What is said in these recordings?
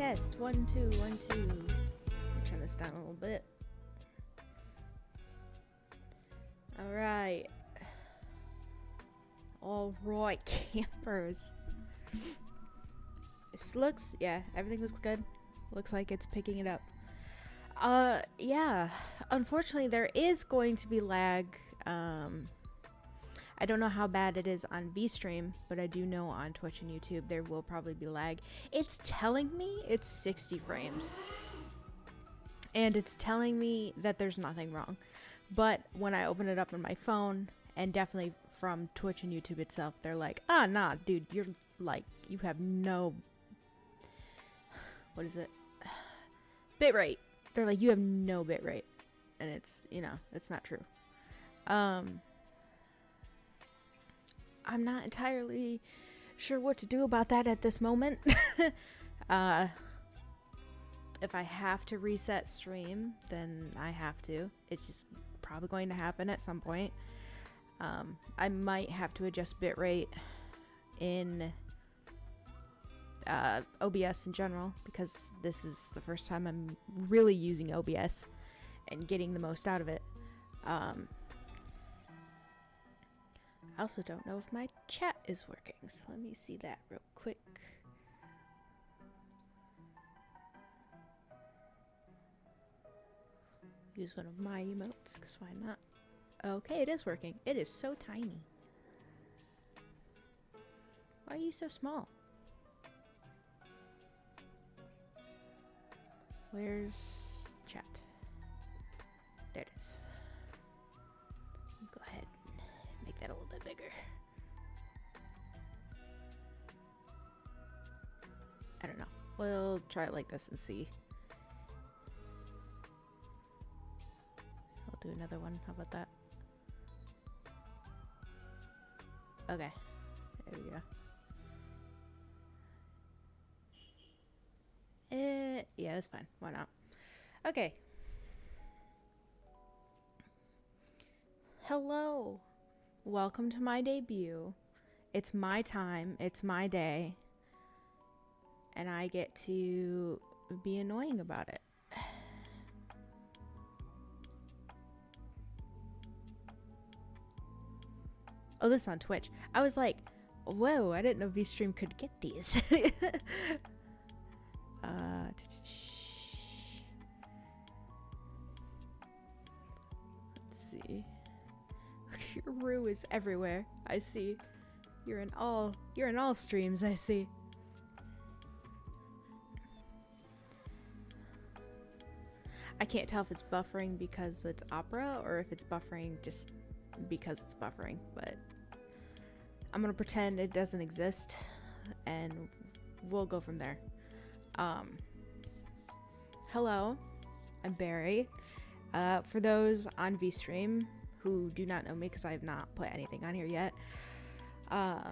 Test 1 2 1 2. Let me turn this down a little bit. Alright, campers. This looks, yeah, everything looks good. Looks like it's picking it up. Yeah, unfortunately there is going to be lag. I don't know how bad it is on VStream, but I do know on Twitch and YouTube there will probably be lag. It's telling me it's 60 frames. And it's telling me that there's nothing wrong. But when I open it up on my phone, and definitely from Twitch and YouTube itself, they're like, ah, nah, dude, you're like, you have no, what is it? Bitrate. They're like, you have no bitrate. And it's, you know, it's not true. I'm not entirely sure what to do about that at this moment. If I have to reset stream, then I have to. It's just probably going to happen at some point. I might have to adjust bitrate in OBS in general, because this is the first time I'm really using OBS and getting the most out of it. I also don't know if my chat is working, so let me see that real quick. Use one of my emotes, because why not? Okay, it is working. It is so tiny. Why are you so small? Where's chat? There it is. Go ahead and make that a little bit bigger. I don't know. We'll try it like this and see. I'll do another one. How about that? Okay. There we go. Yeah, that's fine. Why not? Okay. Hello. Welcome to my debut. It's my time. It's my day. And I get to be annoying about it. Oh, this is on Twitch. I was like, whoa, I didn't know VStream could get these. Let's see. Your Brew is everywhere. I see. You're in all streams, I see. I can't tell if it's buffering because it's Opera or if it's buffering just because it's buffering, but I'm gonna pretend it doesn't exist and we'll go from there. Hello, I'm Barry. For those on VStream who do not know me, because I have not put anything on here yet, I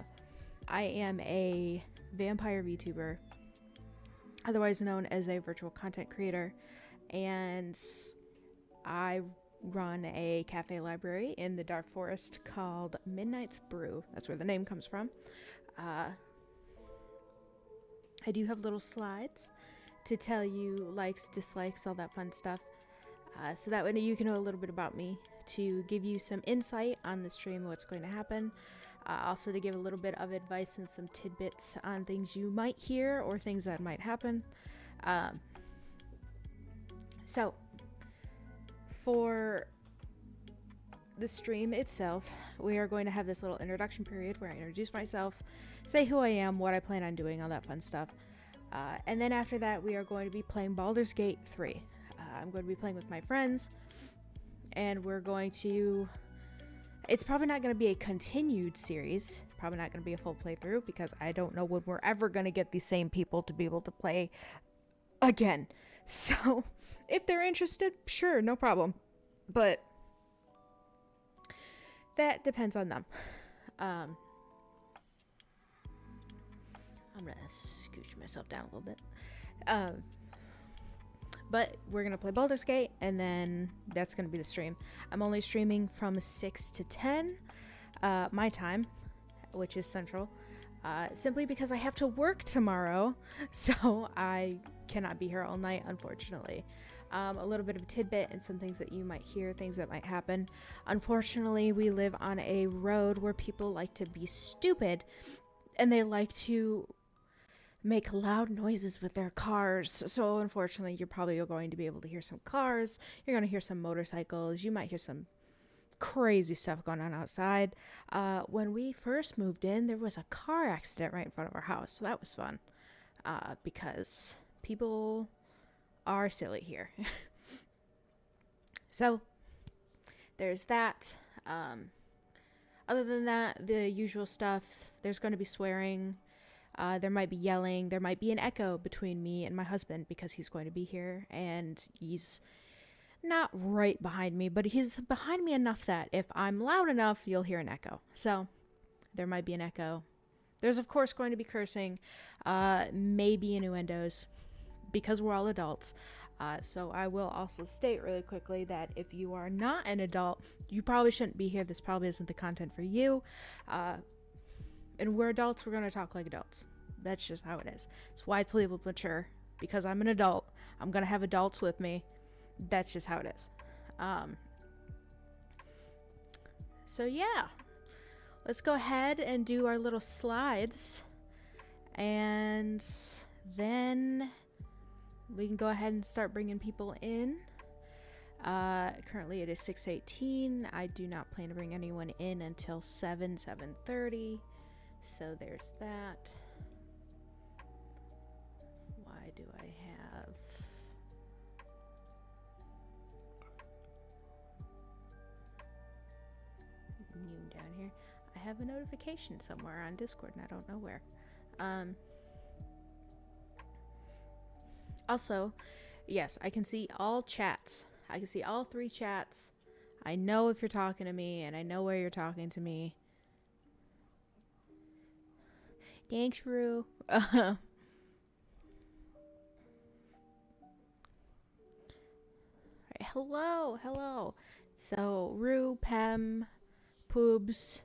am a vampire VTuber, otherwise known as a virtual content creator, and I run a cafe library in the Dark Forest called Midnight's Brew. That's where the name comes from. I do have little slides to tell you likes, dislikes, all that fun stuff, so that way you can know a little bit about me, to give you some insight on the stream, what's going to happen, also to give a little bit of advice and some tidbits on things you might hear or things that might happen. So for the stream itself, we are going to have this little introduction period where I introduce myself, say who I am, what I plan on doing, all that fun stuff. And then after that, we are going to be playing Baldur's Gate 3. I'm going to be playing with my friends, and we're going to... It's probably not going to be a continued series, probably not going to be a full playthrough, because I don't know when we're ever going to get the same people to be able to play again. So, if they're interested, sure, no problem. But that depends on them. I'm gonna scooch myself down a little bit. But we're gonna play Baldur's Gate, and then that's gonna be the stream. I'm only streaming from 6 to 10 my time, which is Central. simply because I have to work tomorrow, so I cannot be here all night, unfortunately. A little bit of a tidbit and some things that you might hear, things that might happen. Unfortunately, we live on a road where people like to be stupid, and they like to make loud noises with their cars. So unfortunately, you're probably going to be able to hear some cars. You're going to hear some motorcycles. You might hear some crazy stuff going on outside. When we first moved in, there was a car accident right in front of our house, so that was fun, because people are silly here. So there's that. Other than that, the usual stuff. There's going to be swearing. There might be yelling. There might be an echo between me and my husband because he's going to be here, and he's not right behind me, but he's behind me enough that if I'm loud enough, you'll hear an echo. So there might be an echo. There's, of course, going to be cursing, maybe innuendos, because we're all adults. So I will also state really quickly that if you are not an adult, you probably shouldn't be here. This probably isn't the content for you. And we're adults, we're going to talk like adults. That's just how it is. It's why it's labeled mature, because I'm an adult. I'm going to have adults with me. That's just how it is. So yeah, let's go ahead and do our little slides, and then we can go ahead and start bringing people in. Currently it is 6:18. I do not plan to bring anyone in until 7:30. So there's that. Why do I have... Noon down here? I have a notification somewhere on Discord and I don't know where. Also, yes, I can see all chats. I can see all 3 chats. I know if you're talking to me, and I know where you're talking to me. Thanks, Brew. Hello. So, Rue, Pem, Poobs,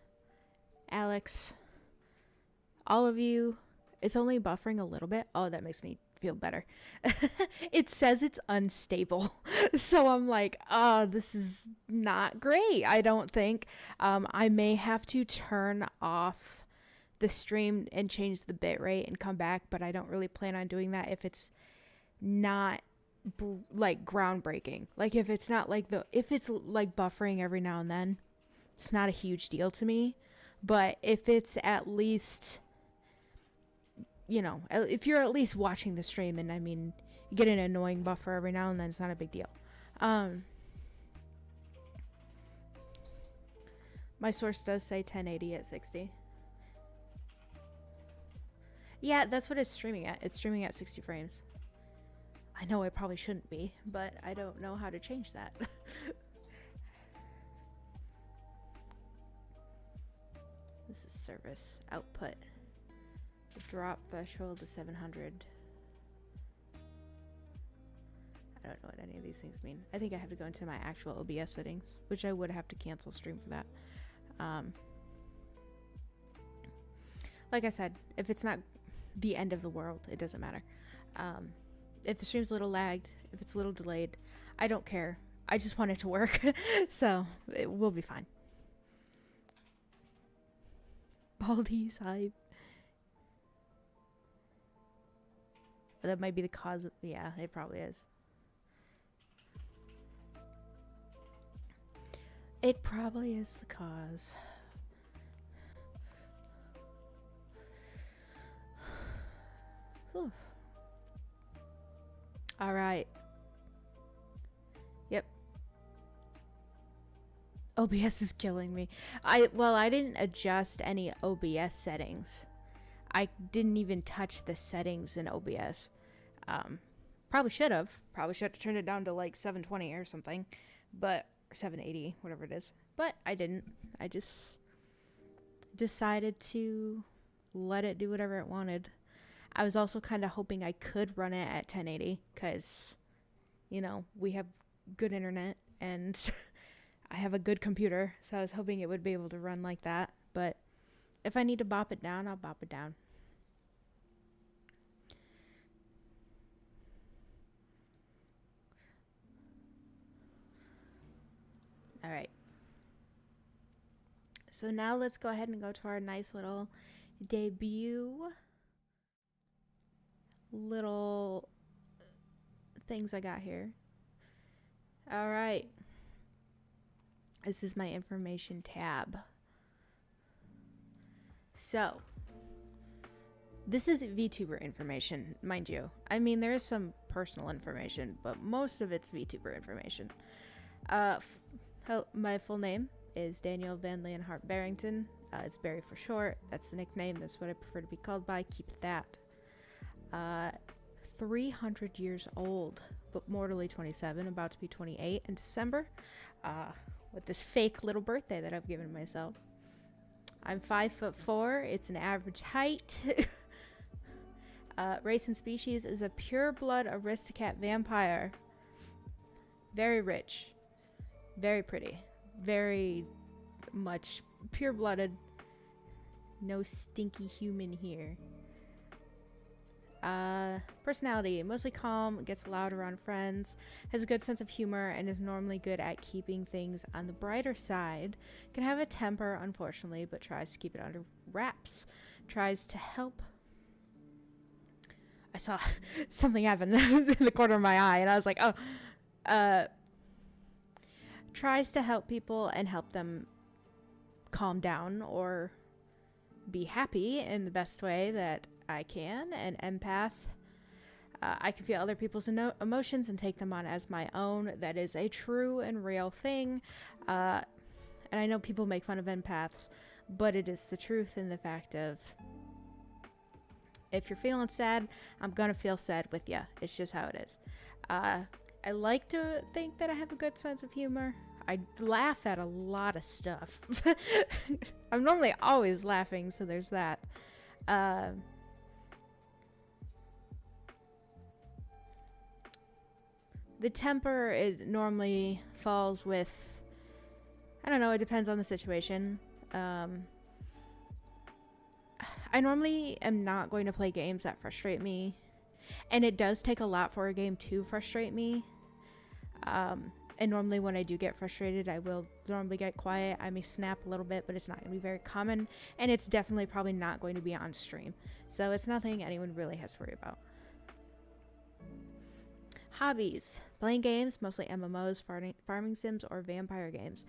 Alex, all of you. It's only buffering a little bit. Oh, that makes me feel better. It says it's unstable. So I'm like, oh, this is not great, I don't think. I may have to turn off the stream and change the bitrate and come back, but I don't really plan on doing that if it's not like groundbreaking. Like if it's not like if it's like buffering every now and then, it's not a huge deal to me. But if it's at least, you know, if you're at least watching the stream, and I mean, you get an annoying buffer every now and then, it's not a big deal. My source does say 1080 at 60. Yeah, that's what it's streaming at. It's streaming at 60 frames. I know I probably shouldn't be, but I don't know how to change that. This is service output. The drop threshold is 700. I don't know what any of these things mean. I think I have to go into my actual OBS settings, which I would have to cancel stream for that. Like I said, if it's not the end of the world, it doesn't matter. If the stream's a little lagged, if it's a little delayed, I don't care. I just want it to work. So it will be fine. Baldy's hype. That might be the cause of, yeah, it probably is. It probably is the cause. Whew. All right. Yep. OBS is killing me. Well, I didn't adjust any OBS settings. I didn't even touch the settings in OBS. Probably should have. Probably should have turned it down to like 720 or something. But, or 780, whatever it is. But I didn't. I just decided to let it do whatever it wanted. I was also kind of hoping I could run it at 1080 because, you know, we have good internet and I have a good computer. So I was hoping it would be able to run like that. But If I need to bop it down, I'll bop it down. All right. So now let's go ahead and go to our nice little debut little things I got here. All right. This is my information tab. So, this is VTuber information, mind you. I mean, there is some personal information, but most of it's VTuber information. My full name is Daniel Van Leeuwenhart Barrington. It's Barry for short. That's the nickname. That's what I prefer to be called by. Keep it that. 300 years old, but mortally 27, about to be 28 in December, with this fake little birthday that I've given myself. I'm 5'4". It's an average height. Race and species is a pure-blood aristocratic vampire. Very rich. Very pretty. Very much pure-blooded. No stinky human here. Personality, mostly calm, gets loud around friends, has a good sense of humor, and is normally good at keeping things on the brighter side. Can have a temper, unfortunately, but tries to keep it under wraps. Tries to help. I saw something happen in the corner of my eye, and I was like, oh. Tries to help people and help them calm down or be happy in the best way that I can. An empath. I can feel other people's emotions and take them on as my own. That is a true and real thing. And I know people make fun of empaths, but it is the truth in the fact of, if you're feeling sad, I'm gonna feel sad with you. It's just how it is. I like to think that I have a good sense of humor. I laugh at a lot of stuff. I'm normally always laughing, so there's that. The temper normally falls with, I don't know, it depends on the situation. I normally am not going to play games that frustrate me. And it does take a lot for a game to frustrate me. And normally when I do get frustrated, I will normally get quiet. I may snap a little bit, but it's not going to be very common. And it's definitely probably not going to be on stream. So it's nothing anyone really has to worry about. Hobbies. Playing games, mostly MMOs, farming sims, or vampire games.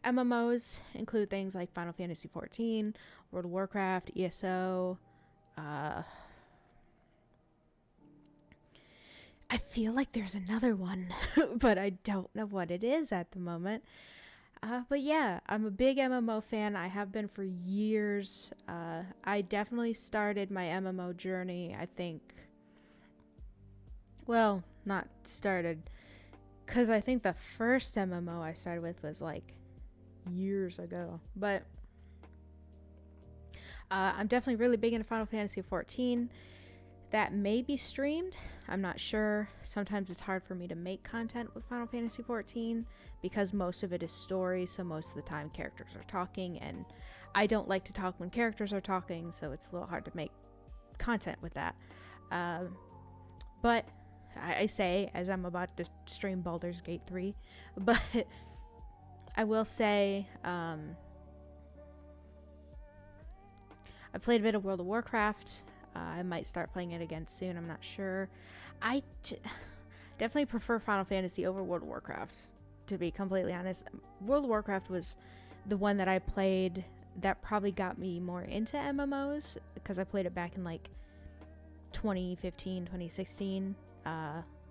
MMOs include things like Final Fantasy XIV, World of Warcraft, ESO. I feel like there's another one, but I don't know what it is at the moment. But yeah, I'm a big MMO fan. I have been for years. I definitely started my MMO journey, I think. Well, not started, because I think the first MMO I started with was like years ago. But I'm definitely really big into Final Fantasy XIV. That may be streamed. I'm not sure. Sometimes it's hard for me to make content with Final Fantasy XIV because most of it is story, so most of the time characters are talking, and I don't like to talk when characters are talking, so it's a little hard to make content with that. But I say, as I'm about to stream Baldur's Gate 3, but I will say, I played a bit of World of Warcraft. I might start playing it again soon. I'm not sure. I definitely prefer Final Fantasy over World of Warcraft, to be completely honest. World of Warcraft was the one that I played that probably got me more into MMOs, because I played it back in like 2015, 2016,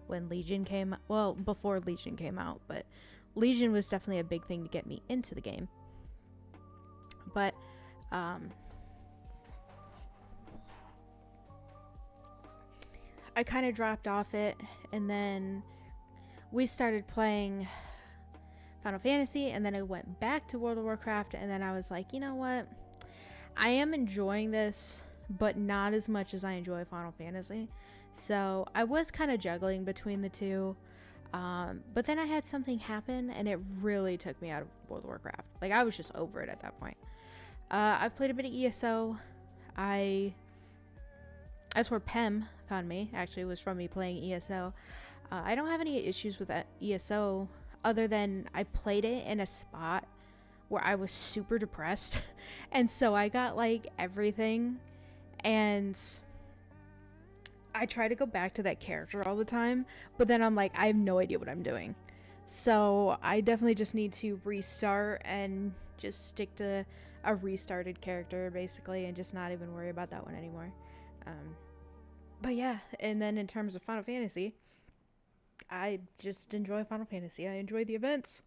when Legion came, well, before Legion came out, but Legion was definitely a big thing to get me into the game. But I kind of dropped off it, and then we started playing Final Fantasy, and then I went back to World of Warcraft, and then I was like, you know what? I am enjoying this, but not as much as I enjoy Final Fantasy. So I was kind of juggling between the two. But then I had something happen, and it really took me out of World of Warcraft. Like, I was just over it at that point. I've played a bit of ESO. That's where Pem found me, actually, was from me playing ESO. I don't have any issues with that ESO, other than I played it in a spot where I was super depressed. And so I got, like, everything. And I try to go back to that character all the time, but then I'm like, I have no idea what I'm doing. So I definitely just need to restart and just stick to a restarted character, basically, and just not even worry about that one anymore. But yeah, and then in terms of Final Fantasy, I just enjoy Final Fantasy. I enjoy the events.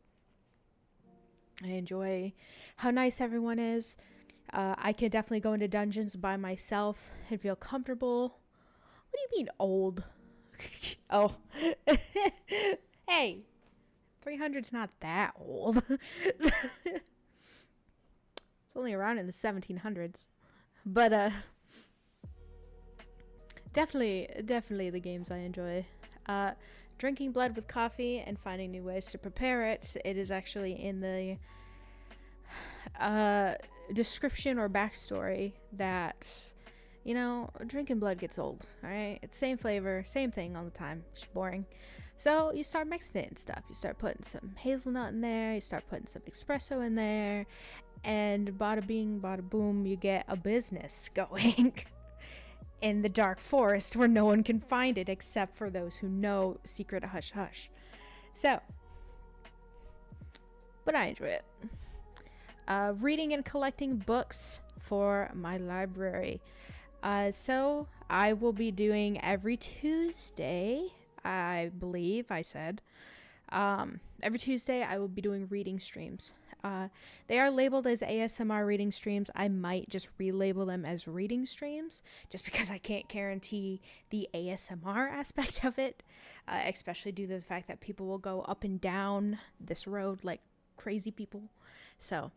I enjoy how nice everyone is. I can definitely go into dungeons by myself and feel comfortable. What do you mean old? Oh. Hey, 300's not that old. It's only around in the 1700s. But definitely the games I enjoy. Drinking blood with coffee and finding new ways to prepare it. It is actually in the description or backstory that, you know, drinking blood gets old. Alright, it's same flavor, same thing all the time. It's boring. So you start mixing it and stuff. You start putting some hazelnut in there, you start putting some espresso in there, and bada bing, bada boom, you get a business going in the dark forest where no one can find it except for those who know secret hush hush. So, but I enjoy it. Reading and collecting books for my library. So I will be doing every Tuesday, I believe I said. Every Tuesday I will be doing reading streams. They are labeled as ASMR reading streams. I might just relabel them as reading streams, just because I can't guarantee the ASMR aspect of it, especially due to the fact that people will go up and down this road like crazy people. So,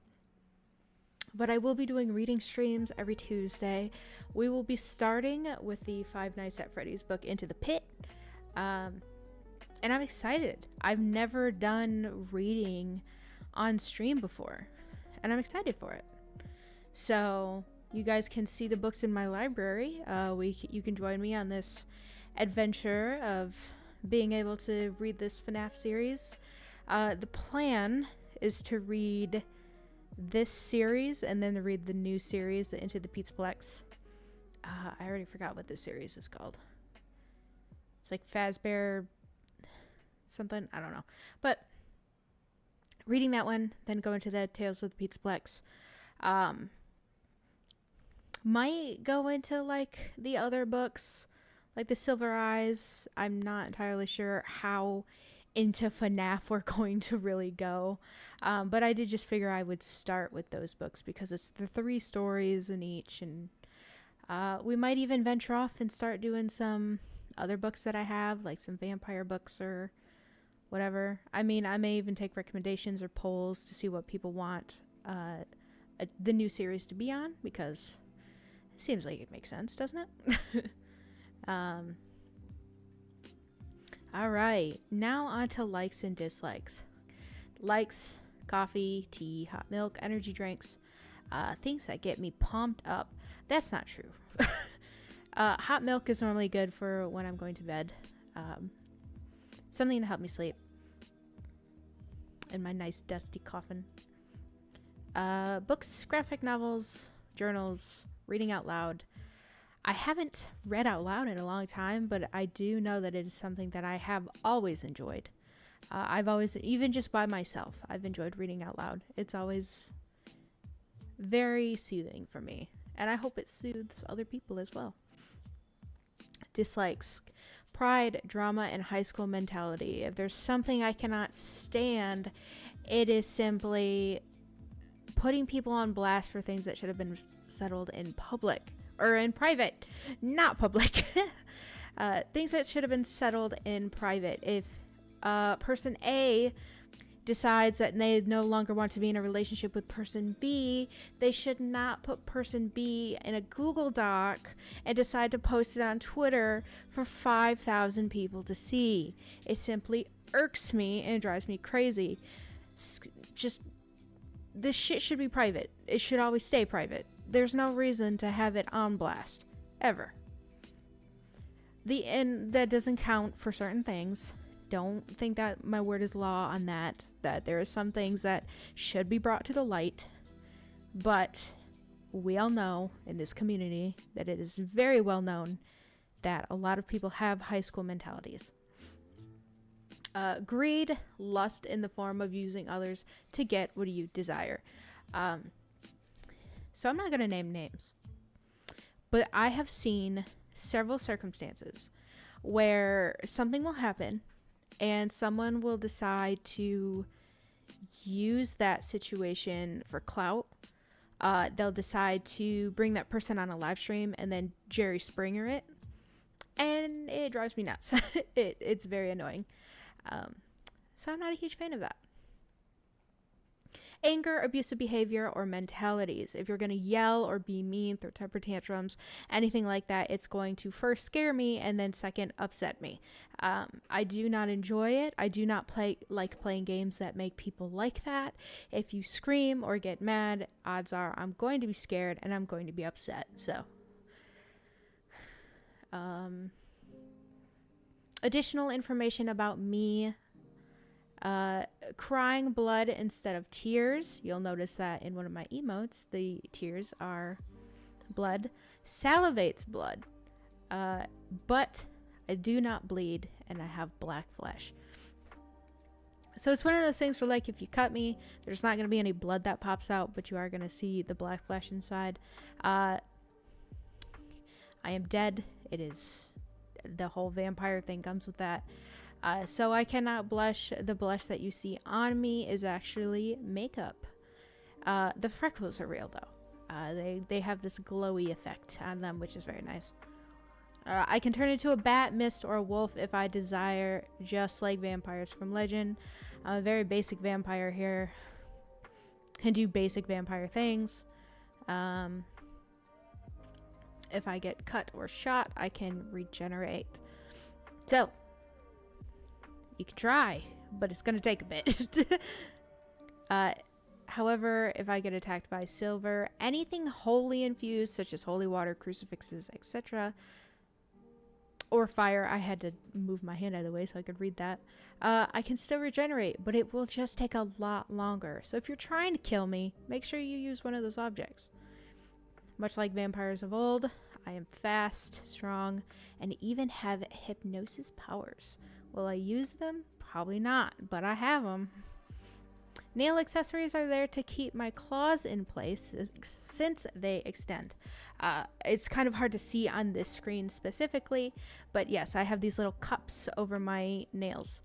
but I will be doing reading streams every Tuesday. We will be starting with the Five Nights at Freddy's book, Into the Pit. And I'm excited. I've never done reading on stream before, and I'm excited for it. So you guys can see the books in my library. You can join me on this adventure of being able to read this FNAF series. The plan is to read this series and then to read the new series, the Into the Pizzaplex. I already forgot what this series is called. It's like Fazbear something, I don't know. But reading that one, then go into the Tales of the Pizzaplex. Might go into like the other books, like the Silver Eyes. I'm not entirely sure how into FNAF we're going to really go. But I did just figure I would start with those books because it's the 3 stories in each. And we might even venture off and start doing some other books that I have, like some vampire books or whatever. I mean, I may even take recommendations or polls to see what people want the new series to be on, because it seems like it makes sense, doesn't it? All right, now on to likes and dislikes. Likes: coffee, tea, hot milk, energy drinks, things that get me pumped up. That's not true. Hot milk is normally good for when I'm going to bed. Something to help me sleep in my nice dusty coffin. Books, graphic novels, journals, reading out loud. I haven't read out loud in a long time, but I do know that it is something that I have always enjoyed. I've always, even just by myself, I've enjoyed reading out loud. It's always very soothing for me, and I hope it soothes other people as well. Dislikes: pride, drama, and high school mentality. If there's something I cannot stand, it is simply putting people on blast for things that should have been settled in public. Or in private, not public. Things that should have been settled in private. If person A decides that they no longer want to be in a relationship with person B, they should not put person B in a Google Doc and decide to post it on Twitter for 5,000 people to see. It simply irks me and drives me crazy. Just, this shit should be private. It should always stay private. There's no reason to have it on blast. Ever. And that doesn't count for certain things. Don't think that my word is law on that. That there are some things that should be brought to the light. But we all know in this community that it is very well known that a lot of people have high school mentalities. Greed, lust in the form of using others to get what you desire. So I'm not going to name names. But I have seen several circumstances where something will happen and someone will decide to use that situation for clout. They'll decide to bring that person on a live stream and then Jerry Springer it. And it drives me nuts. It's very annoying. So I'm not a huge fan of that. Anger, abusive behavior, or mentalities. If you're going to yell or be mean, throw temper tantrums, anything like that, it's going to first scare me and then second upset me. I do not enjoy it. I do not like playing games that make people like that. If you scream or get mad, odds are I'm going to be scared and I'm going to be upset. So, additional information about me. Crying blood instead of tears. You'll notice that in one of my emotes, the tears are blood. Salivates blood. But I do not bleed and I have black flesh. So it's one of those things where, like, if you cut me, there's not going to be any blood that pops out, but you are going to see the black flesh inside. I am dead. It is, the whole vampire thing comes with that. So I cannot blush. The blush that you see on me is actually makeup. The freckles are real though. They have this glowy effect on them, which is very nice. I can turn into a bat, mist, or a wolf if I desire, just like vampires from legend. I'm a very basic vampire here. Can do basic vampire things. If I get cut or shot, I can regenerate. So, you can try, but it's going to take a bit. However, if I get attacked by silver, anything holy infused, such as holy water, crucifixes, etc., or fire, I had to move my hand out of the way so I could read that, I can still regenerate, but it will just take a lot longer. So if you're trying to kill me, make sure you use one of those objects. Much like vampires of old, I am fast, strong, and even have hypnosis powers. Will I use them? Probably not, but I have them. Nail accessories are there to keep my claws in place since they extend. It's kind of hard to see on this screen specifically, but yes, I have these little cups over my nails.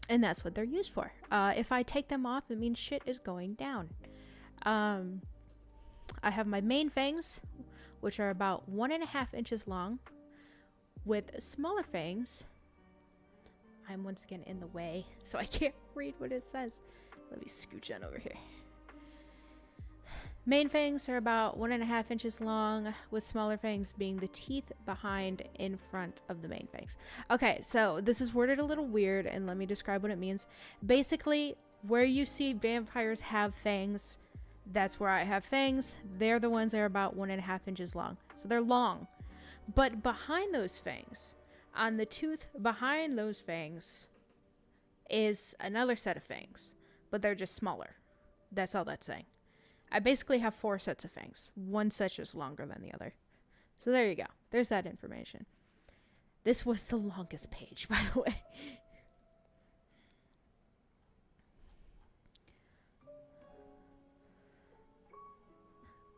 And that's what they're used for. If I take them off, it means shit is going down. I have my main fangs, which are about 1.5 inches long, with smaller fangs. I'm once again in the way, so I can't read what it says. Let me scooch on over here. Main fangs are about 1.5 inches long, with smaller fangs being the teeth behind in front of the main fangs. Okay, so this is worded a little weird, and let me describe what it means. Basically, where you see vampires have fangs, that's where I have fangs. They're the ones that are about 1.5 inches long. So they're long. But behind those fangs, on the tooth behind those fangs, is another set of fangs. But they're just smaller. That's all that's saying. I basically have 4 sets of fangs. One set's just longer than the other. So there you go. There's that information. This was the longest page, by the way.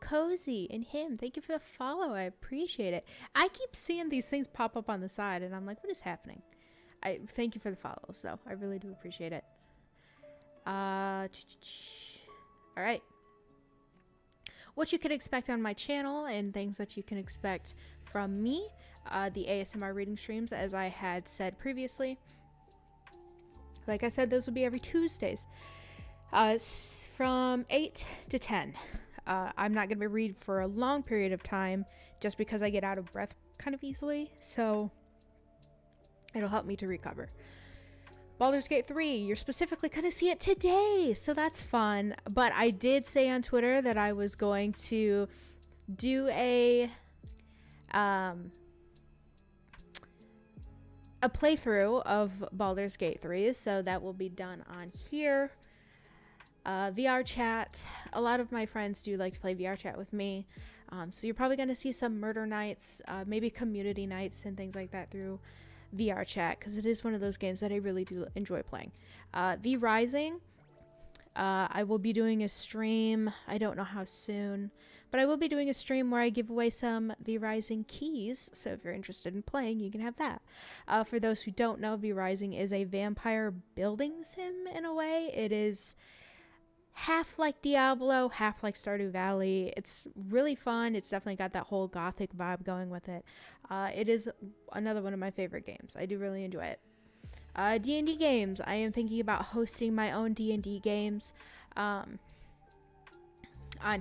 Cozy and him, thank you for the follow. I appreciate it. I keep seeing these things pop up on the side and I'm like, what is happening? I thank you for the follows though. I really do appreciate it. All right, what you can expect on my channel and things that you can expect from me, the ASMR reading streams, as I had said previously. Like I said, those will be every Tuesdays, from 8 to 10. I'm not going to read for a long period of time just because I get out of breath kind of easily, so it'll help me to recover. Baldur's Gate 3, you're specifically going to see it today, so that's fun. But I did say on Twitter that I was going to do a playthrough of Baldur's Gate 3, so that will be done on here. VR chat. A lot of my friends do like to play VR chat with me, so you're probably going to see some murder nights, maybe community nights and things like that through VR chat, because it is one of those games that I really do enjoy playing. V Rising, I will be doing a stream. I don't know how soon, but I will be doing a stream where I give away some V Rising keys, so if you're interested in playing, you can have that. For those who don't know, V Rising is a vampire building sim in a way. It is half like Diablo, half like Stardew Valley. It's really fun. It's definitely got that whole gothic vibe going with it. It is another one of my favorite games. I do really enjoy it. D&D games. I am thinking about hosting my own D&D games on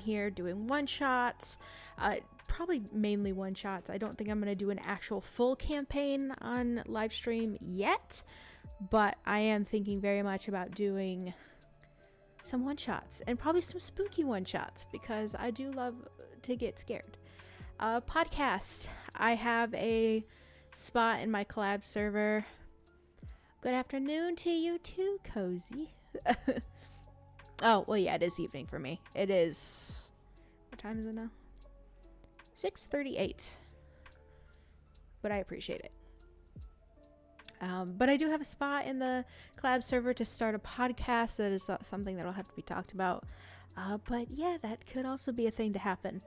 here, doing one-shots, probably mainly one-shots. I don't think I'm going to do an actual full campaign on live stream yet, but I am thinking very much about doing some one-shots, and probably some spooky one-shots, because I do love to get scared. Podcast. I have a spot in my collab server. Good afternoon to you too, Cozy. Oh, well, yeah, it is evening for me. It is... What time is it now? 6:38. But I appreciate it. But I do have a spot in the collab server to start a podcast. That is something that'll have to be talked about. But yeah, that could also be a thing to happen.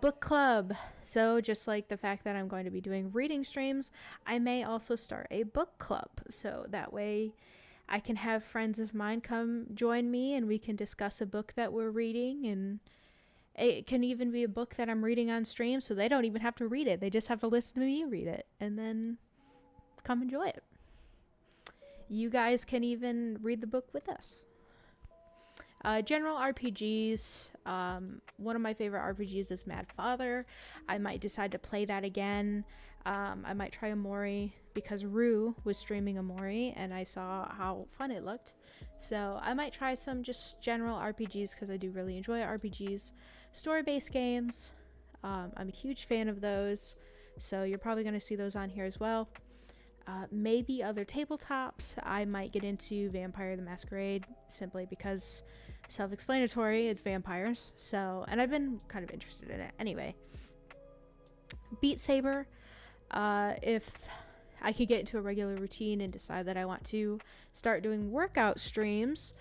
Book club. So just like the fact that I'm going to be doing reading streams, I may also start a book club. So that way I can have friends of mine come join me and we can discuss a book that we're reading. And it can even be a book that I'm reading on stream, so they don't even have to read it. They just have to listen to me read it. And then come enjoy it. You guys can even read the book with us. General RPGs. One of my favorite RPGs is Mad Father. I might decide to play that again. I might try Amori because Rue was streaming Amori and I saw how fun it looked. So I might try some just general RPGs because I do really enjoy RPGs. Story-based games. I'm a huge fan of those. So you're probably going to see those on here as well. Maybe other tabletops. I might get into Vampire the Masquerade simply because self-explanatory, it's vampires. So, and I've been kind of interested in it anyway. Beat Saber. If I could get into a regular routine and decide that I want to start doing workout streams,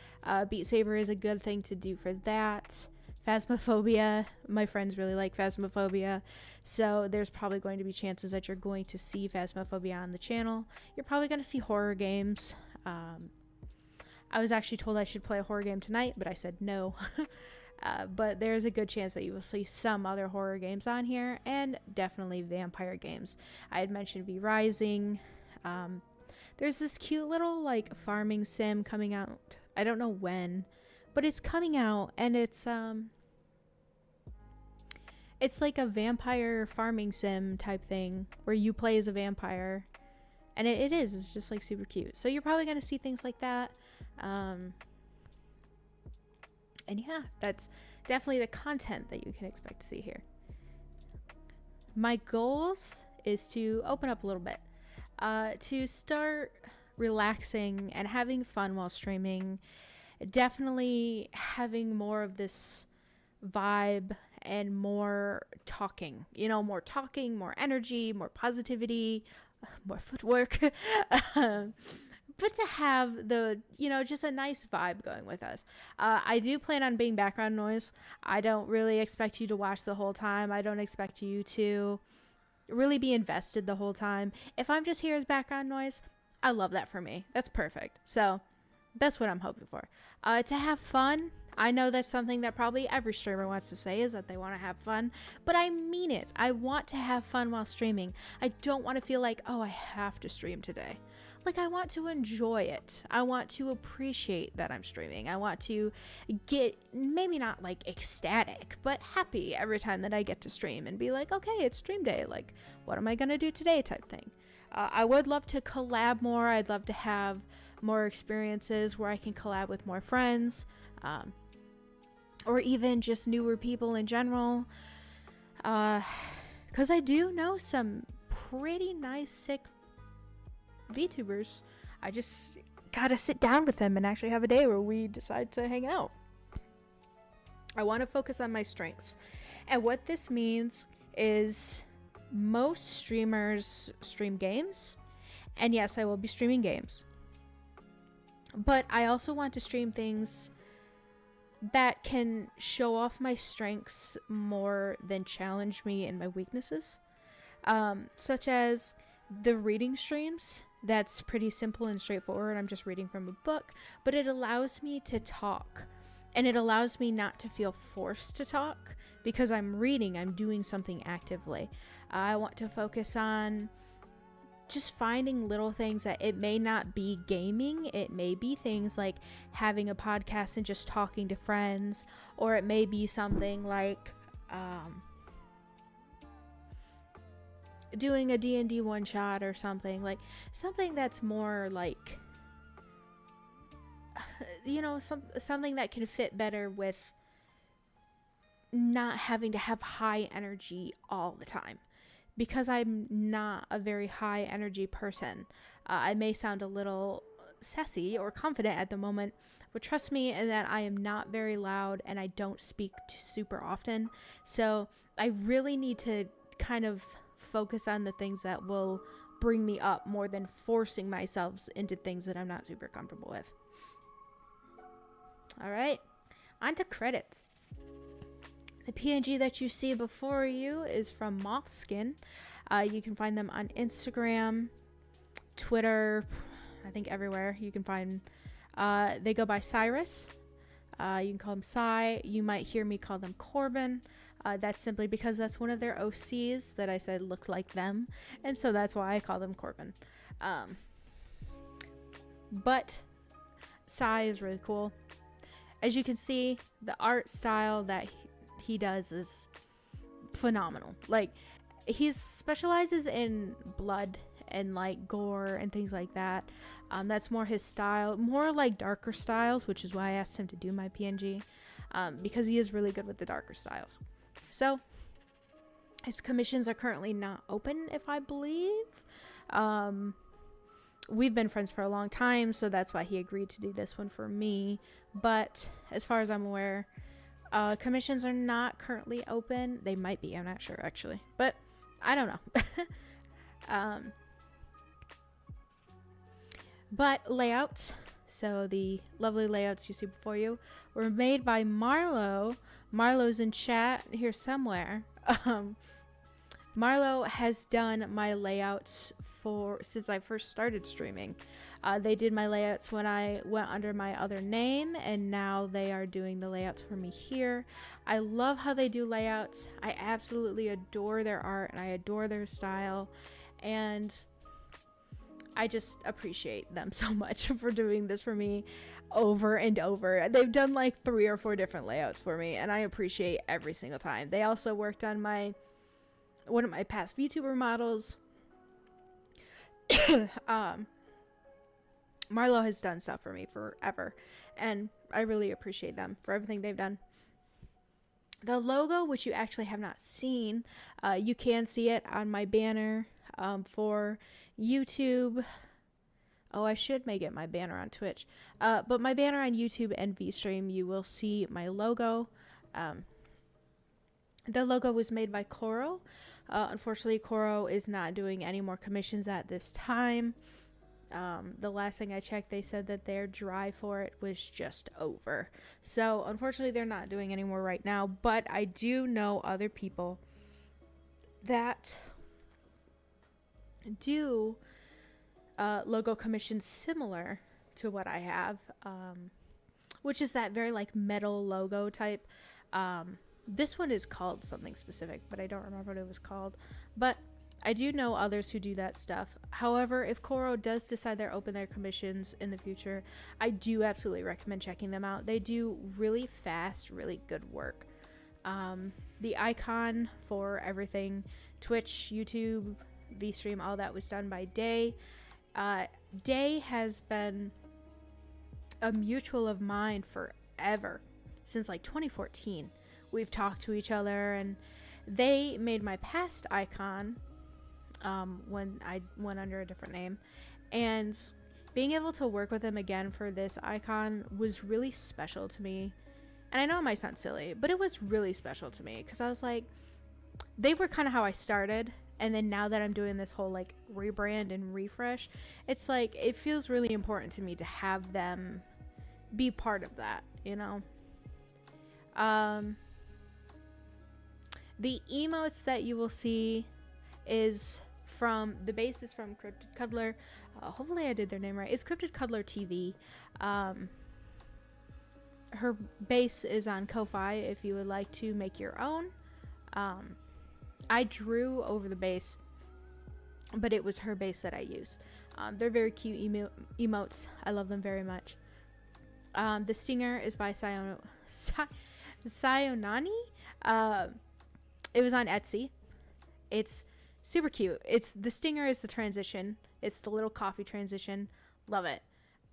Beat Saber is a good thing to do for that. Phasmophobia. My friends really like Phasmophobia, so there's probably going to be chances that you're going to see Phasmophobia on the channel. You're probably going to see horror games. I was actually told I should play a horror game tonight, but I said no. But there's a good chance that you will see some other horror games on here, and definitely vampire games. I had mentioned V Rising. There's this cute little like farming sim coming out. I don't know when, but it's coming out, and it's like a vampire farming sim type thing where you play as a vampire, and it's just like super cute. So you're probably going to see things like that. And yeah, that's definitely the content that you can expect to see here. My goals is to open up a little bit, to start relaxing and having fun while streaming. Definitely having more of this vibe and more talking, more talking, more energy, more positivity, more footwork. But to have the, just a nice vibe going with us. I do plan on being background noise. I don't really expect you to watch the whole time. I don't expect you to really be invested the whole time. If I'm just here as background noise, I love that for me. That's perfect. So that's what I'm hoping for. To have fun. I know that's something that probably every streamer wants to say, is that they want to have fun, but I mean it. I want to have fun while streaming. I don't want to feel like, oh, I have to stream today. Like, I want to enjoy it. I want to appreciate that I'm streaming. I want to get, maybe not like ecstatic, but happy every time that I get to stream and be like, okay, it's stream day. Like, what am I going to do today type thing. I would love to collab more. I'd love to have more experiences where I can collab with more friends, or even just newer people in general. Because I do know some pretty nice, sick VTubers. I just gotta sit down with them and actually have a day where we decide to hang out. I want to focus on my strengths. And what this means is most streamers stream games. And yes, I will be streaming games. But I also want to stream things that can show off my strengths more than challenge me in my weaknesses. Such as the reading streams. That's pretty simple and straightforward. I'm just reading from a book. But it allows me to talk. And it allows me not to feel forced to talk because I'm reading, I'm doing something actively. I want to focus on just finding little things that it may not be gaming. It may be things like having a podcast and just talking to friends, or it may be something like doing a D&D one shot or something that's more like, you know, something that can fit better with not having to have high energy all the time, because I'm not a very high energy person. I may sound a little sassy or confident at the moment, but trust me in that I am not very loud and I don't speak super often. So I really need to kind of focus on the things that will bring me up more than forcing myself into things that I'm not super comfortable with. Alright, on to credits. The PNG that you see before you is from Mothskin. You can find them on Instagram, Twitter, I think everywhere. You can find, they go by Cyrus. You can call them Cy. You might hear me call them Corbin. That's simply because that's one of their OCs that I said looked like them. And so that's why I call them Corbin. But Cy is really cool. As you can see, the art style that he does is phenomenal. Like, he specializes in blood and like gore and things like that. That's more his style, more like darker styles, which is why I asked him to do my PNG, because he is really good with the darker styles. So his commissions are currently not open, if I believe. We've been friends for a long time, so that's why he agreed to do this one for me. But as far as I'm aware, commissions are not currently open. They might be, I'm not sure actually, but I don't know. But layouts, so the lovely layouts you see before you were made by Marlo. Marlo's in chat here somewhere. Marlo has done my layouts since I first started streaming. They did my layouts when I went under my other name, and now they are doing the layouts for me here. I love how they do layouts. I absolutely adore their art and I adore their style, and I just appreciate them so much for doing this for me over and over. They've done like 3 or 4 different layouts for me, and I appreciate every single time. They also worked on one of my past VTuber models. Marlo has done stuff for me forever, and I really appreciate them for everything they've done. The logo, which you actually have not seen, you can see it on my banner for YouTube. Oh, I should make it my banner on Twitch. But my banner on YouTube and VStream, you will see my logo. The logo was made by Koro. Unfortunately, Koro is not doing any more commissions at this time. The last thing I checked, they said that their drive for it was just over. So, unfortunately, they're not doing any more right now. But I do know other people that do logo commissions similar to what I have, which is that very like metal logo type. This one is called something specific, but I don't remember what it was called. But I do know others who do that stuff. However, if Koro does decide they're open their commissions in the future, I do absolutely recommend checking them out. They do really fast, really good work. The icon for everything, Twitch, YouTube, VStream, all that was done by Day. Day has been a mutual of mine forever, since like 2014. We've talked to each other, and they made my past icon when I went under a different name, and being able to work with them again for this icon was really special to me. And I know it might sound silly, but it was really special to me because I was like, they were kind of how I started, and then now that I'm doing this whole like rebrand and refresh, it's like it feels really important to me to have them be part of that, you know. The emotes that you will see is from the base is from Cryptid Cuddler. Hopefully I did their name right. It's Cryptid Cuddler TV. Her base is on Ko-Fi if you would like to make your own. I drew over the base, but it was her base that I used. They're very cute emotes. I love them very much. The stinger is by Sayonani. It was on Etsy. It's super cute. The stinger is the transition. It's the little coffee transition. Love it.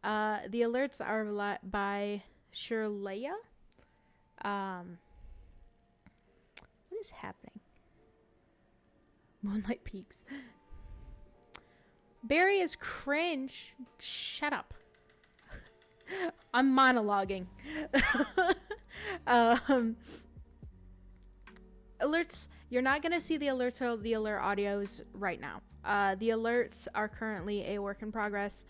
The alerts are by Shirleya. What is happening? Moonlight Peaks. Barry is cringe. Shut up. I'm monologuing. Alerts. You're not going to see the alerts or the alert audios right now. The alerts are currently a work in progress.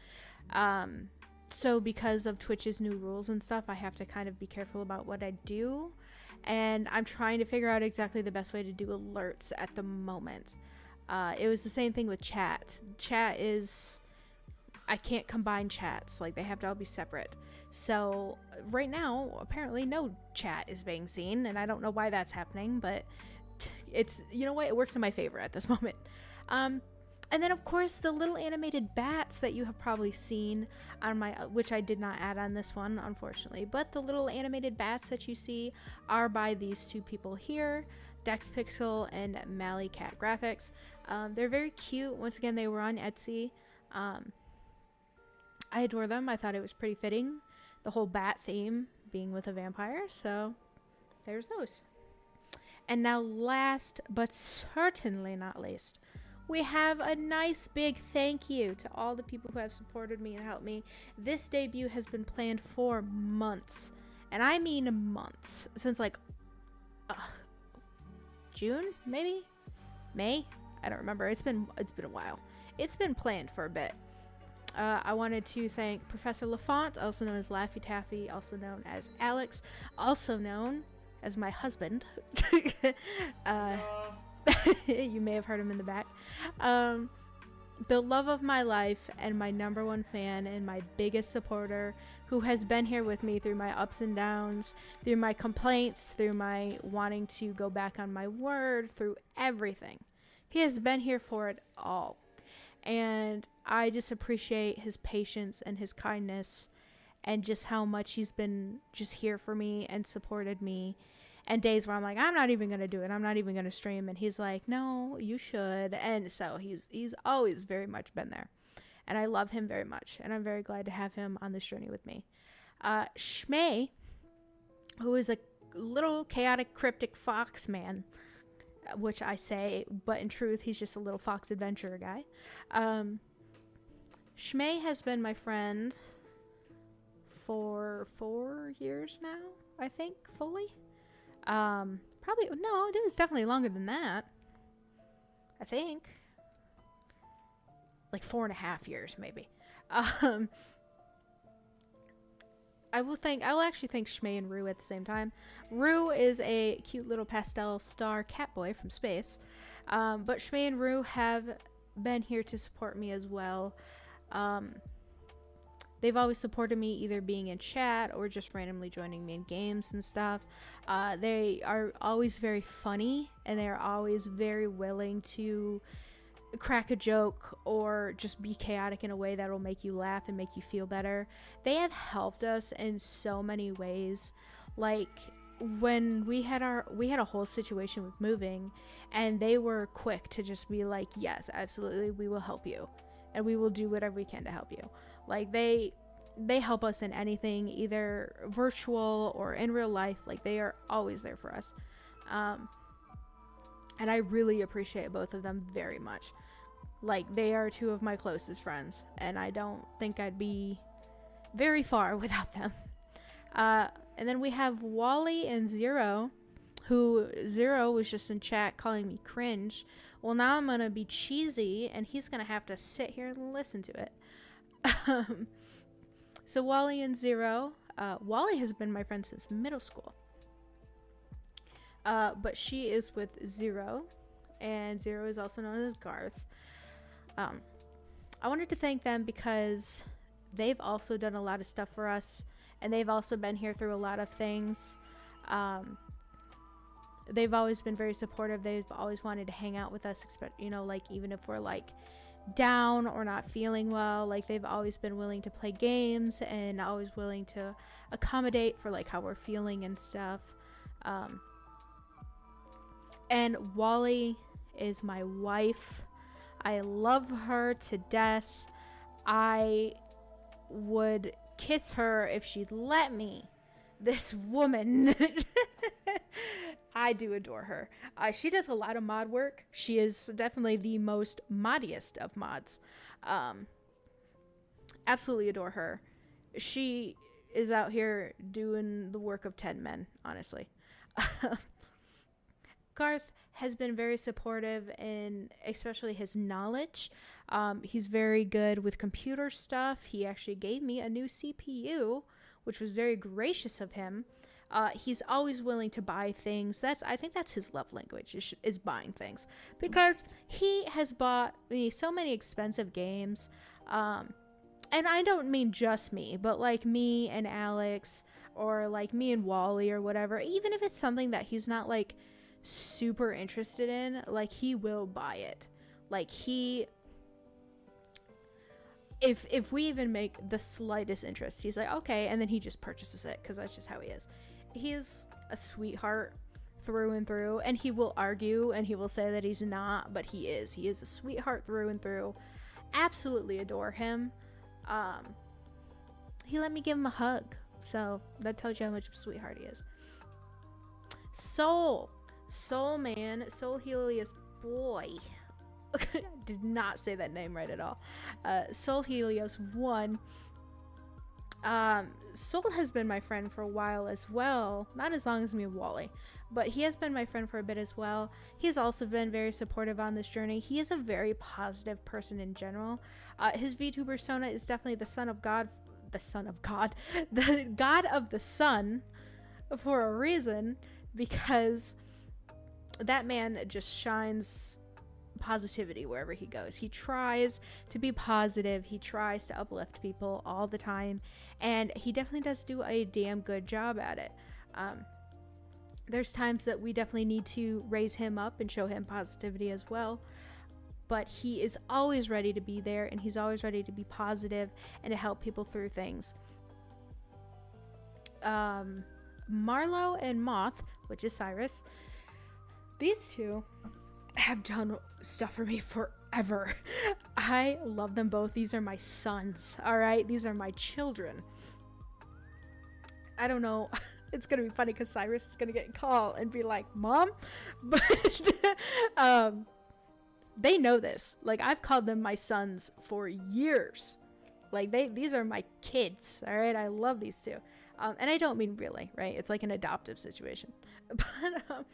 So because of Twitch's new rules and stuff, I have to kind of be careful about what I do. And I'm trying to figure out exactly the best way to do alerts at the moment. It was the same thing with chat. Chat is... I can't combine chats. Like, they have to all be separate. So right now, apparently no chat is being seen, and I don't know why that's happening, but it's, you know what, it works in my favor at this moment. And then of course the little animated bats that you have probably seen on my, which I did not add on this one unfortunately, but the little animated bats that you see are by these two people here, DexPixel and Mally Cat Graphics. They're very cute. Once again, they were on Etsy. I adore them. I thought it was pretty fitting, the whole bat theme being with a vampire, so there's those. And now last but certainly not least, we have a nice big thank you to all the people who have supported me and helped me. This debut has been planned for months, and I mean months, since like June, maybe May. I don't remember. It's been a while. It's been planned for a bit. I wanted to thank Professor LaFont, also known as Laffy Taffy, also known as Alex, also known as my husband. You may have heard him in the back. The love of my life and my #1 fan and my biggest supporter, who has been here with me through my ups and downs, through my complaints, through my wanting to go back on my word, through everything. He has been here for it all. And I just appreciate his patience and his kindness and just how much he's been just here for me and supported me. And days where I'm like, I'm not even going to do it. I'm not even going to stream. And he's like, no, you should. And so he's always very much been there. And I love him very much. And I'm very glad to have him on this journey with me. Shmei, who is a little chaotic, cryptic fox man, which I say, but in truth, he's just a little fox adventurer guy. Shmei has been my friend for 4 years now, I think, fully. Probably, no, it was definitely longer than that. I think. Like 4.5 years, maybe. I will actually thank Shmei and Rue at the same time. Rue is a cute little pastel star cat boy from space. But Shmei and Rue have been here to support me as well. They've always supported me either being in chat or just randomly joining me in games and stuff. They are always very funny, and they are always very willing to crack a joke or just be chaotic in a way that will make you laugh and make you feel better. They have helped us in so many ways. Like when we had a whole situation with moving, and they were quick to just be like, yes, absolutely, we will help you and we will do whatever we can to help you. Like they they help us in anything, either virtual or in real life. Like, they are always there for us. And I really appreciate both of them very much. Like, they are two of my closest friends, and I don't think I'd be very far without them. And then we have Wally and Zero, who Zero was just in chat calling me cringe. Well, now I'm gonna be cheesy, and he's gonna have to sit here and listen to it. So Wally and Zero, Wally has been my friend since middle school. But she is with Zero, and Zero is also known as Garth. I wanted to thank them because they've also done a lot of stuff for us, and they've also been here through a lot of things. They've always been very supportive. They've always wanted to hang out with us, you know, like, even if we're like down or not feeling well, like, they've always been willing to play games and always willing to accommodate for like how we're feeling and stuff. And Wally is my wife. I love her to death. I would kiss her if she'd let me. This woman, I do adore her. She does a lot of mod work. She is definitely the most moddiest of mods. Absolutely adore her. She is out here doing the work of 10 men, honestly. Garth has been very supportive in especially his knowledge. He's very good with computer stuff. He actually gave me a new CPU, which was very gracious of him. He's always willing to buy things. I think that's his love language, is buying things, because he has bought me so many expensive games. And I don't mean just me, but like me and Alex, or like me and Wally or whatever. Even if it's something that he's not like super interested in, like, he will buy it. Like, if we even make the slightest interest, he's like, okay, and then he just purchases it, because that's just how he is. He's a sweetheart through and through, and he will argue and he will say that he's not, but he is a sweetheart through and through. Absolutely adore him. He let me give him a hug, so that tells you how much of a sweetheart he is. Soul man, Soul Helios boy. I did not say that name right at all. Soul Helios 1. Soul has been my friend for a while as well. Not as long as me and Wally, but he has been my friend for a bit as well. He's also been very supportive on this journey. He is a very positive person in general. His VTuber persona is definitely the son of God, the God of the sun, for a reason, because that man just shines positivity wherever he goes. He tries to be positive. He tries to uplift people all the time, and he definitely does do a damn good job at it. There's times that we definitely need to raise him up and show him positivity as well, but he is always ready to be there, and he's always ready to be positive and to help people through things. Marlo and Moth, which is Cyrus, these two have done stuff for me forever. I love them both. These are my sons, all right? These are my children. I don't know. It's gonna be funny because Cyrus is gonna get a call and be like, Mom? But they know this. Like, I've called them my sons for years. Like, these are my kids, all right? I love these two. And I don't mean really, right? It's like an adoptive situation. But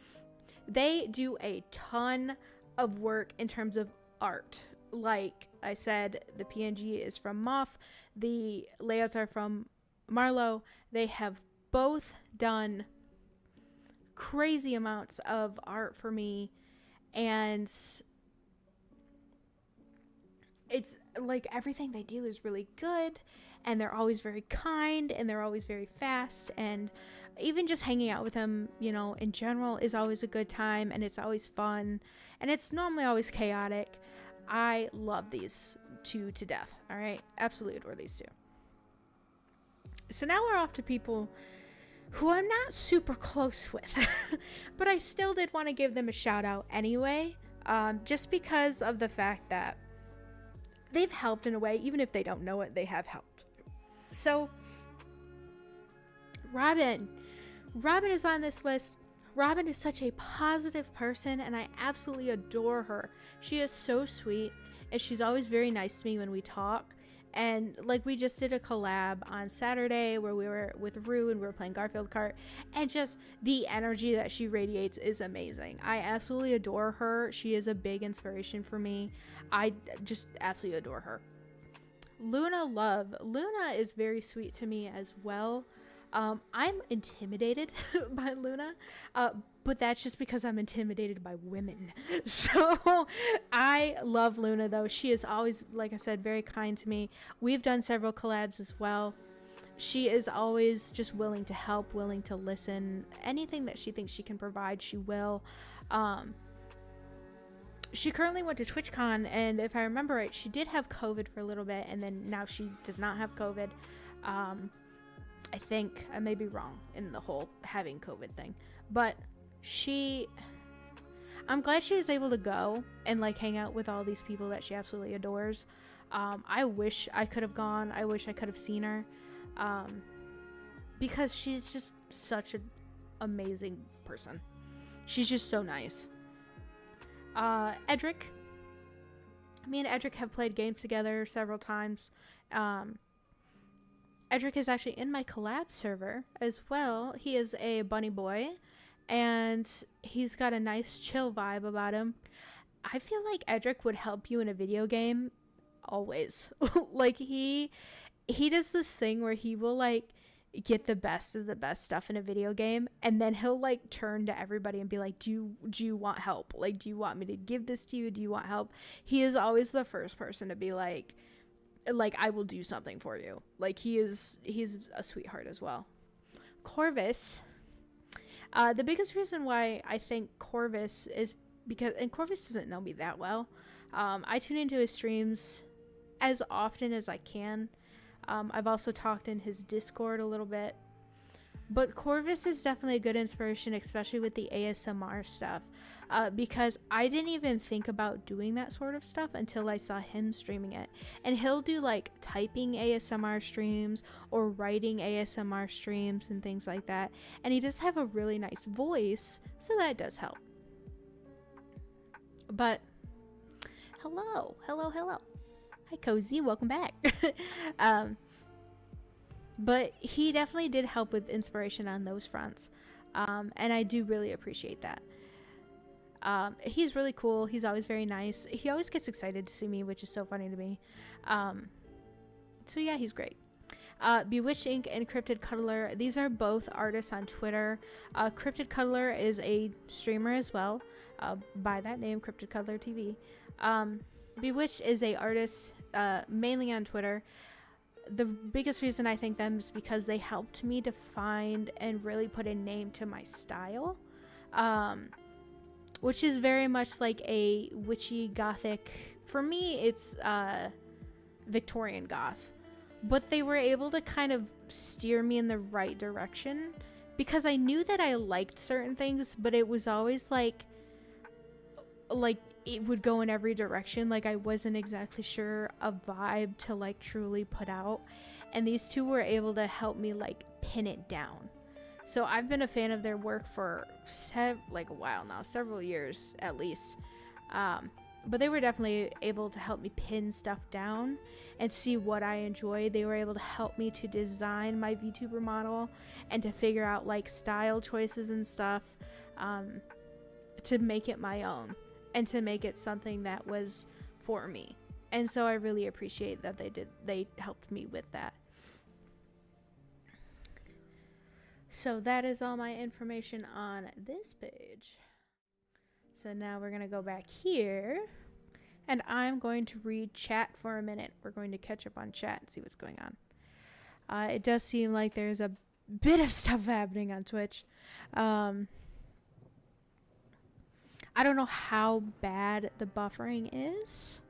they do a ton of work in terms of art. Like I said, the PNG is from Moth. The layouts are from Marlo. They have both done crazy amounts of art for me. And it's like everything they do is really good. And they're always very kind, and they're always very fast, and even just hanging out with them, you know, in general is always a good time, and it's always fun, and it's normally always chaotic. I love these two to death, all right? Absolutely adore these two. So now we're off to people who I'm not super close with, but I still did want to give them a shout out anyway, just because of the fact that they've helped in a way. Even if they don't know it, they have helped. So Robin is on this list. Robin is such a positive person, and I absolutely adore her. She is so sweet, and she's always very nice to me when we talk. And like, we just did a collab on Saturday where we were with Brew and we were playing Garfield Kart, and just the energy that she radiates is amazing. I absolutely adore her. She is a big inspiration for me. I just absolutely adore her. Luna is very sweet to me as well. I'm intimidated by Luna, but that's just because I'm intimidated by women. So I love Luna, though. She is always, like I said, very kind to me. We've done several collabs as well. She is always just willing to help, willing to listen. Anything that she thinks she can provide, she will. She currently went to TwitchCon, and if I remember right, she did have COVID for a little bit, and then now she does not have COVID. I think I may be wrong in the whole having COVID thing, but I'm glad she was able to go and like hang out with all these people that she absolutely adores. I wish I could have gone. I wish I could have seen her, because she's just such an amazing person. She's just so nice. Edric. Me and Edric have played games together several times. Edric is actually in my collab server as well. He is a bunny boy, and he's got a nice chill vibe about him. I feel like Edric would help you in a video game always. Like, he does this thing where he will like get the best of the best stuff in a video game, and then he'll like turn to everybody and be like, do you want help? Like, do you want me to give this to you? Do you want help? He is always the first person to be like I will do something for you. Like, he's a sweetheart as well. Corvus, the biggest reason why I think Corvus is because, and Corvus doesn't know me that well, I tune into his streams as often as I can. I've also talked in his Discord a little bit, but Corvus is definitely a good inspiration, especially with the ASMR stuff, because I didn't even think about doing that sort of stuff until I saw him streaming it. And he'll do like typing ASMR streams or writing ASMR streams and things like that, and he does have a really nice voice, so that does help. But hello. Hi, Cozy, welcome back. But he definitely did help with inspiration on those fronts, and I do really appreciate that. He's really cool. He's always very nice. He always gets excited to see me, which is so funny to me. So yeah, he's great. Bewitched Inc. and Cryptid Cuddler, these are both artists on Twitter. Cryptid Cuddler is a streamer as well, by that name, Cryptid Cuddler TV. Bewitched is a artist mainly on Twitter. The biggest reason I thank them is because they helped me define and really put a name to my style, which is very much like a witchy gothic. For me, it's Victorian goth, but they were able to kind of steer me in the right direction, because I knew that I liked certain things, but it was always like it would go in every direction. Like, I wasn't exactly sure a vibe to like truly put out, and these two were able to help me like pin it down. So I've been a fan of their work for like a while now, several years at least, but they were definitely able to help me pin stuff down and see what I enjoy. They were able to help me to design my VTuber model and to figure out like style choices and stuff, to make it my own and to make it something that was for me. And so I really appreciate that they helped me with that. So that is all my information on this page. So now we're going to go back here, and I'm going to read chat for a minute. We're going to catch up on chat and see what's going on. It does seem like there's a bit of stuff happening on Twitch. I don't know how bad the buffering is.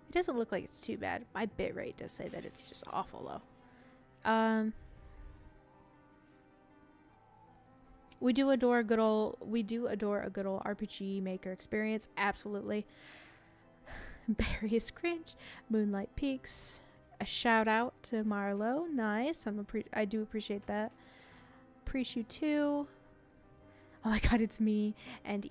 It doesn't look like it's too bad. My bitrate does say that it's just awful though. We do adore a good old RPG Maker experience. Absolutely. Barry is cringe. Moonlight Peaks. a shout out to Marlo. Nice. I do appreciate that. Appreciate you too. Oh my god, it's me and